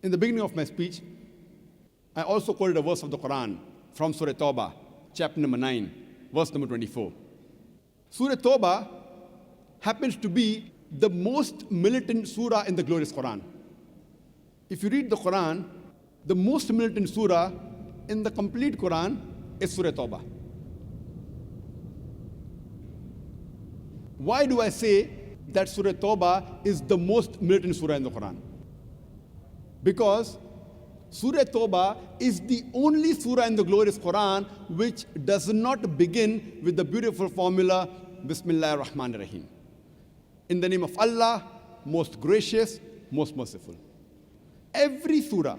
In the beginning of my speech, I also quoted a verse of the Quran from Surah Tauba, chapter number 9, verse number 24. Surah Tauba happens to be the most militant surah in the glorious Quran. If you read the Quran, the most militant surah in the complete Quran is Surah Tauba. Why do I say that Surah Tauba is the most militant surah in the Quran? Because Surah Tauba is the only surah in the glorious Quran which does not begin with the beautiful formula, Bismillah ar-Rahman ar-Rahim. In the name of Allah, most gracious, most merciful. Every surah,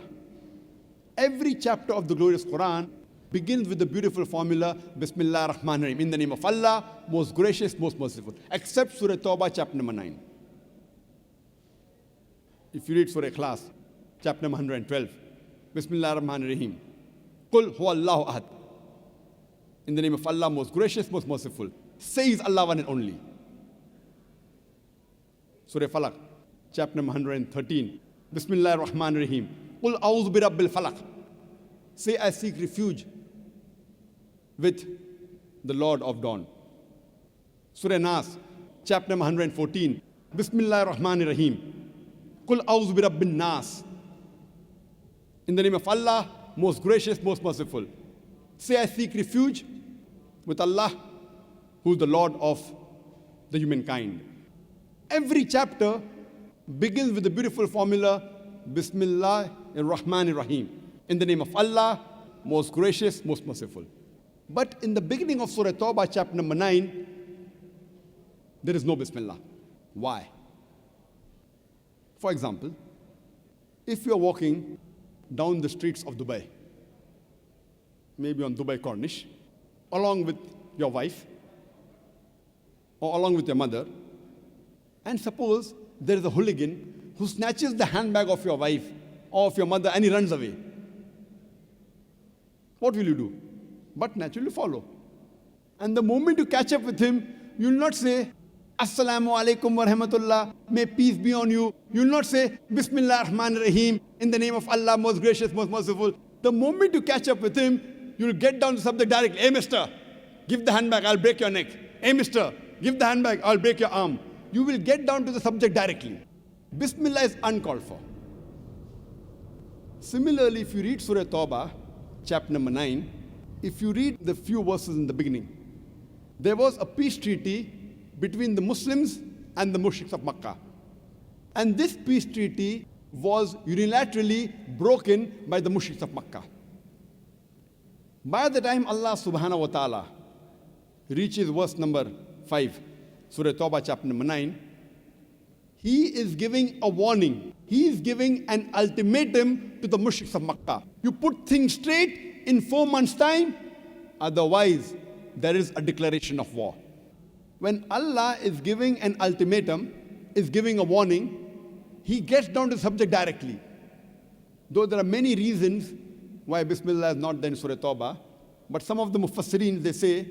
every chapter of the glorious Quran begins with the beautiful formula, Bismillah ar-Rahman ar-Rahim. In the name of Allah, most gracious, most merciful. Except Surah Tauba, chapter number 9. If you read Surah Ikhlas, chapter number 112, Bismillah ar-Rahman ar-Rahim. Qul huwa Allahu ahad. In the name of Allah, most gracious, most merciful. Says Allah one and only. Surah Falaq, chapter number 113. Bismillah ar-Rahman ar-Rahim. Qul a'udhu bi rabbil falaq. Say, I seek refuge with the Lord of Dawn. Surah Nas, chapter number 114. Bismillah ar-Rahman ar-Rahim. Qul a'udhu bi rabbin nas. In the name of Allah, most gracious, most merciful. Say, I seek refuge with Allah, who is the Lord of the humankind. Every chapter begins with the beautiful formula, Bismillah ar-Rahman ar-Rahim. In the name of Allah, most gracious, most merciful. But in the beginning of Surah Tauba, chapter number 9, there is no Bismillah. Why? For example, if you are walking down the streets of Dubai, maybe on Dubai Corniche, along with your wife, or along with your mother, and suppose there is a hooligan who snatches the handbag of your wife or of your mother and he runs away. What will you do? But naturally follow. And the moment you catch up with him, you will not say, Assalamu alaikum wa rahmatullah, may peace be on you. You will not say, Bismillah ar-Rahman ar-Rahim, in the name of Allah, most gracious, most merciful. The moment you catch up with him, you will get down to the subject directly. Hey, mister, give the handbag, I'll break your neck. Hey, mister, give the handbag, I'll break your arm. You will get down to the subject directly. Bismillah is uncalled for. Similarly, if you read Surah Tauba, chapter number 9, if you read the few verses in the beginning, there was a peace treaty between the Muslims and the mushriks of Makkah. And this peace treaty was unilaterally broken by the mushriks of Makkah. By the time Allah subhanahu wa ta'ala reaches verse number 5, Surah Tauba, chapter number 9, He is giving a warning. He is giving an ultimatum to the mushriks of Makkah. You put things straight in 4 months' time, otherwise there is a declaration of war. When Allah is giving an ultimatum, is giving a warning, He gets down to the subject directly. Though there are many reasons why Bismillah is not there in Surah Tauba, but some of the Mufassirin, they say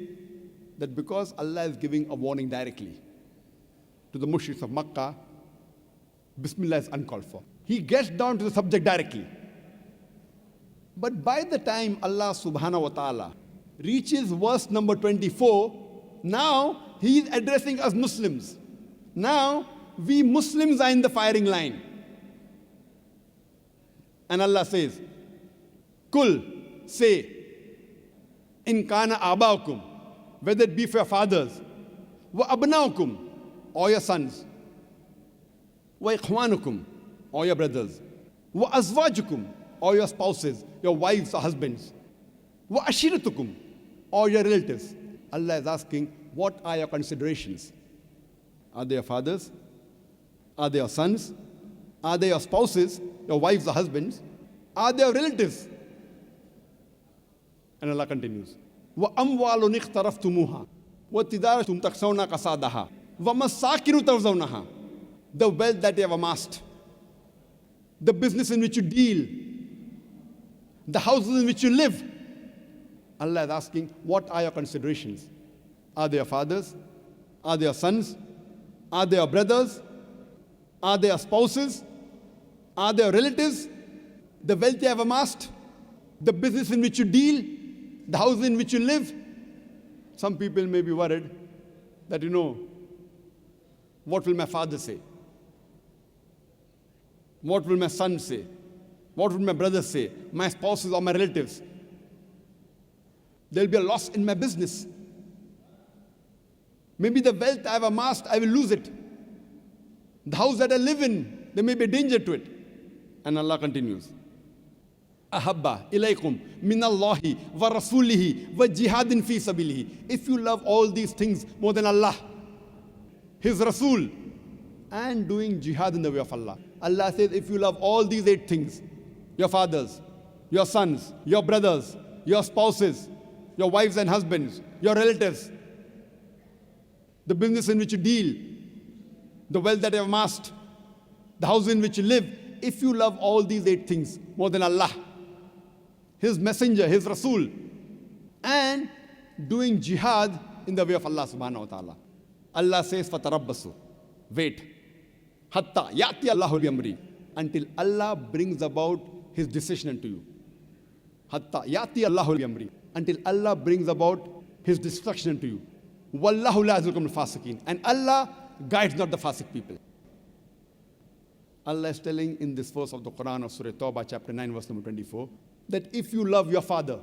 that because Allah is giving a warning directly to the mushriks of Makkah, Bismillah is uncalled for. He gets down to the subject directly. But by the time Allah subhanahu wa ta'ala reaches verse number 24, now He is addressing us Muslims. Now we Muslims are in the firing line. And Allah says, Kul, say, in kana abaukum, whether it be for your fathers, wa abnaukum, or your sons, wa ikhwanukum, or your brothers, wa azwajukum, or your spouses, your wives or husbands, wa ashiratukum, or your relatives. Allah is asking, what are your considerations? Are they your fathers? Are they your sons? Are they your spouses, your wives or husbands? Are they your relatives? And Allah continues, وَأَمْوَالٌ اِخْتَرَفْتُمُوهَا وَتِدَارَةٌ تَخْشَوْنَ كَسَادَهَا وَمَسَاكِنُ تَرْضَوْنَهَا. The wealth that you have amassed, the business in which you deal, the houses in which you live. Allah is asking, what are your considerations? Are they your fathers? Are they your sons? Are they your brothers? Are they your spouses? Are they your relatives? the wealth you have amassed, the business in which you deal, the house in which you live. Some people may be worried that, what will my father say? What will my son say? What will my brother say? My spouses or my relatives? There will be a loss in my business. Maybe the wealth I have amassed, I will lose it. The house that I live in, there may be a danger to it. And Allah continues. Ahabba ilaykum minallahi wa rasulihi wa jihadin fi sabilihi. If you love all these things more than Allah, His Rasul, and doing jihad in the way of Allah. Allah says, if you love all these 8 things, your fathers, your sons, your brothers, your spouses, your wives and husbands, your relatives, the business in which you deal, the wealth that you have amassed, the house in which you live, if you love all these 8 things more than Allah, His Messenger, His Rasul, and doing jihad in the way of Allah subhanahu wa ta'ala. Allah says, fatarabbasu, wait, hatta ya'ti Allahu bi-amri, until Allah brings about His decision unto you. Hatta ya'ti Allahu bi-amri, until Allah brings about His destruction unto you. Wallahu la yazilkum al-fasiqeen, and Allah guides not the fasiq people. Allah is telling in this verse of the Quran of Surah Tauba, chapter 9, verse number 24, that if you love your father,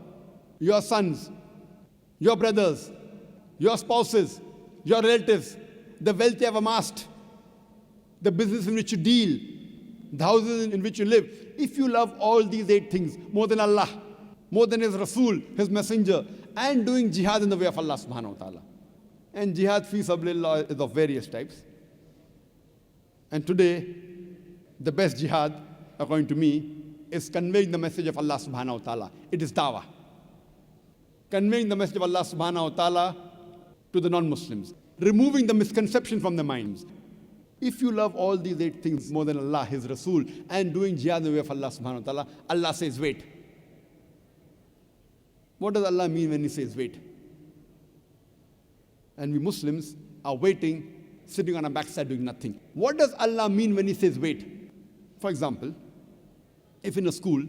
your sons, your brothers, your spouses, your relatives, the wealth you have amassed, the business in which you deal, the houses in which you live, if you love all these 8 things more than Allah, more than His Rasul, His Messenger, and doing jihad in the way of Allah subhanahu wa ta'ala. And jihad fi sabilillah is of various types. And today, the best jihad, according to me, is conveying the message of Allah subhanahu wa ta'ala. It is dawah. Conveying the message of Allah subhanahu wa ta'ala to the non-Muslims. Removing the misconception from their minds. If you love all these 8 things more than Allah, His Rasul, and doing jihad in the way of Allah subhanahu wa ta'ala, Allah says, wait. What does Allah mean when He says wait? And we Muslims are waiting, sitting on our backside doing nothing. What does Allah mean when He says wait? For example, if in a school,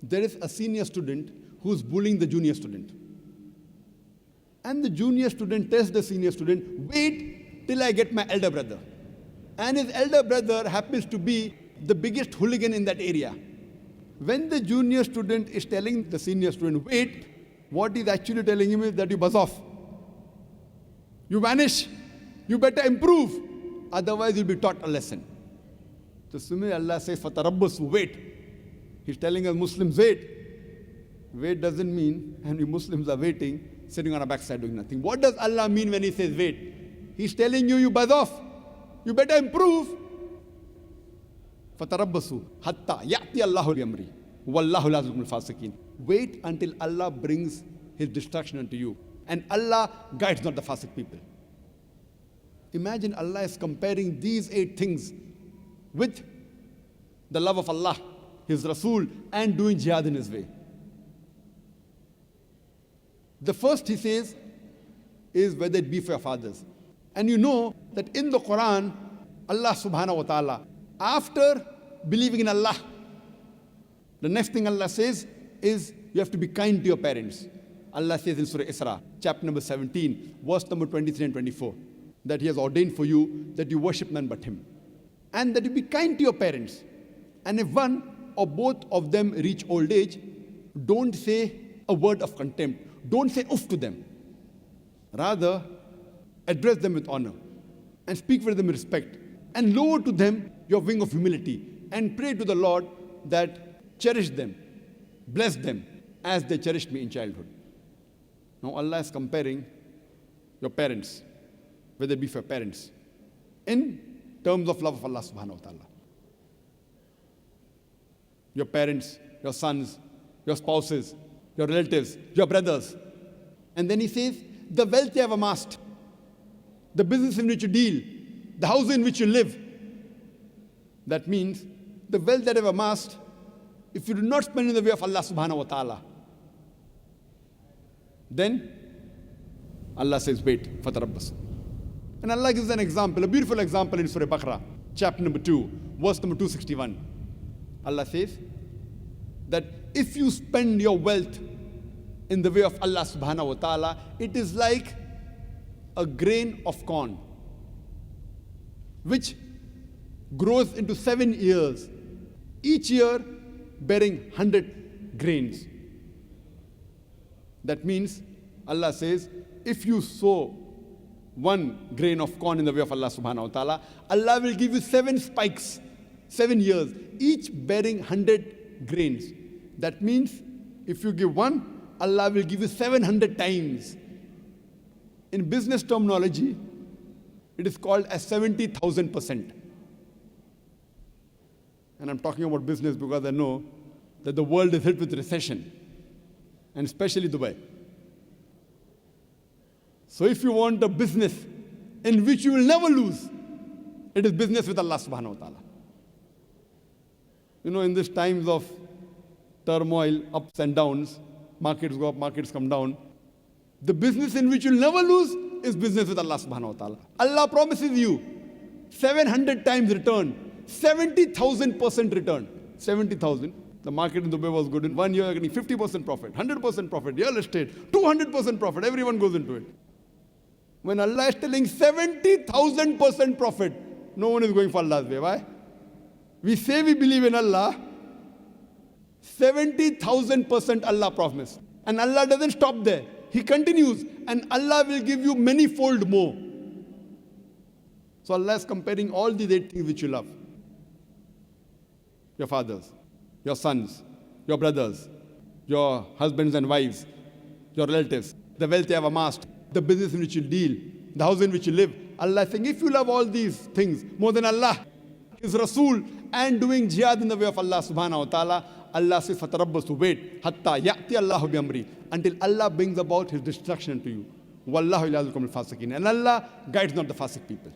there is a senior student who's bullying the junior student. And the junior student tells the senior student, wait till I get my elder brother. And his elder brother happens to be the biggest hooligan in that area. When the junior student is telling the senior student, wait, what he's actually telling him is that you buzz off. You vanish. You better improve. Otherwise, you'll be taught a lesson. So similarly, Allah says, fatarabbasu, wait. He's telling us Muslims, wait. Wait doesn't mean, and we Muslims are waiting, sitting on our backside doing nothing. What does Allah mean when He says wait? He's telling you, you buzz off. You better improve. Fatarabbasu hatta ya'ti Allahu bi-amri. Wallahu la yazilkum al-fasiqeen. Wait until Allah brings His destruction unto you. And Allah guides not the fasiq people. Imagine Allah is comparing these 8 things with the love of Allah, His Rasul, and doing jihad in His way. The first He says is whether it be for your fathers. And you know that in the Quran, Allah subhanahu wa ta'ala, after believing in Allah, the next thing Allah says is you have to be kind to your parents. Allah says in Surah Isra, chapter number 17, verse number 23 and 24, that He has ordained for you that you worship none but Him. And that you be kind to your parents. And if one or both of them reach old age, don't say a word of contempt. Don't say oof to them. Rather, address them with honor and speak for them with respect and lower to them your wing of humility and pray to the Lord that cherish them, bless them as they cherished me in childhood. Now Allah is comparing your parents, whether it be for your parents, in terms of love of Allah subhanahu wa ta'ala. Your parents, your sons, your spouses, your relatives, your brothers. And then He says, the wealth you have amassed, the business in which you deal, the house in which you live. That means the wealth that you have amassed, if you do not spend in the way of Allah subhanahu wa ta'ala, then Allah says, wait, fatarabbas. And Allah gives an example, a beautiful example in Surah Baqarah, chapter number 2, verse number 261. Allah says, that if you spend your wealth in the way of Allah subhanahu wa ta'ala, it is like a grain of corn which grows into 7 years, each year bearing 100 grains. That means Allah says, if you sow 1 grain of corn in the way of Allah subhanahu wa ta'ala, Allah will give you 7 spikes, 7 years, each bearing 100 grains. That means if you give 1, Allah will give you 700 times. In business terminology, it is called as 70,000%. And I'm talking about business because I know that the world is hit with recession, and especially Dubai. So if you want a business in which you will never lose, it is business with Allah subhanahu wa ta'ala. You know, in these times of turmoil, ups and downs, markets go up, markets come down, the business in which you'll never lose is business with Allah subhanahu wa ta'ala. Allah promises you 700 times return, 70,000% return. 70,000. The market in Dubai was good. In 1 year, you're getting 50% profit, 100% profit, real estate, 200% profit. Everyone goes into it. When Allah is telling 70,000% profit, no one is going for Allah's way. Why? We say we believe in Allah, 70,000% Allah promised. And Allah doesn't stop there. He continues, and Allah will give you many-fold more. So Allah is comparing all these 8 things which you love. Your fathers, your sons, your brothers, your husbands and wives, your relatives, the wealth you have amassed, the business in which you deal, the house in which you live. Allah is saying, if you love all these things more than Allah, His Rasul, and doing jihad in the way of Allah subhanahu wa ta'ala, Allah says, فَتَرَبَّصُوا, wait, hatta ya'ti Allahu bi-amri, until Allah brings about His destruction to you. Wallahu ila al-qawmil fasiqin. And Allah guides not the fasiq people.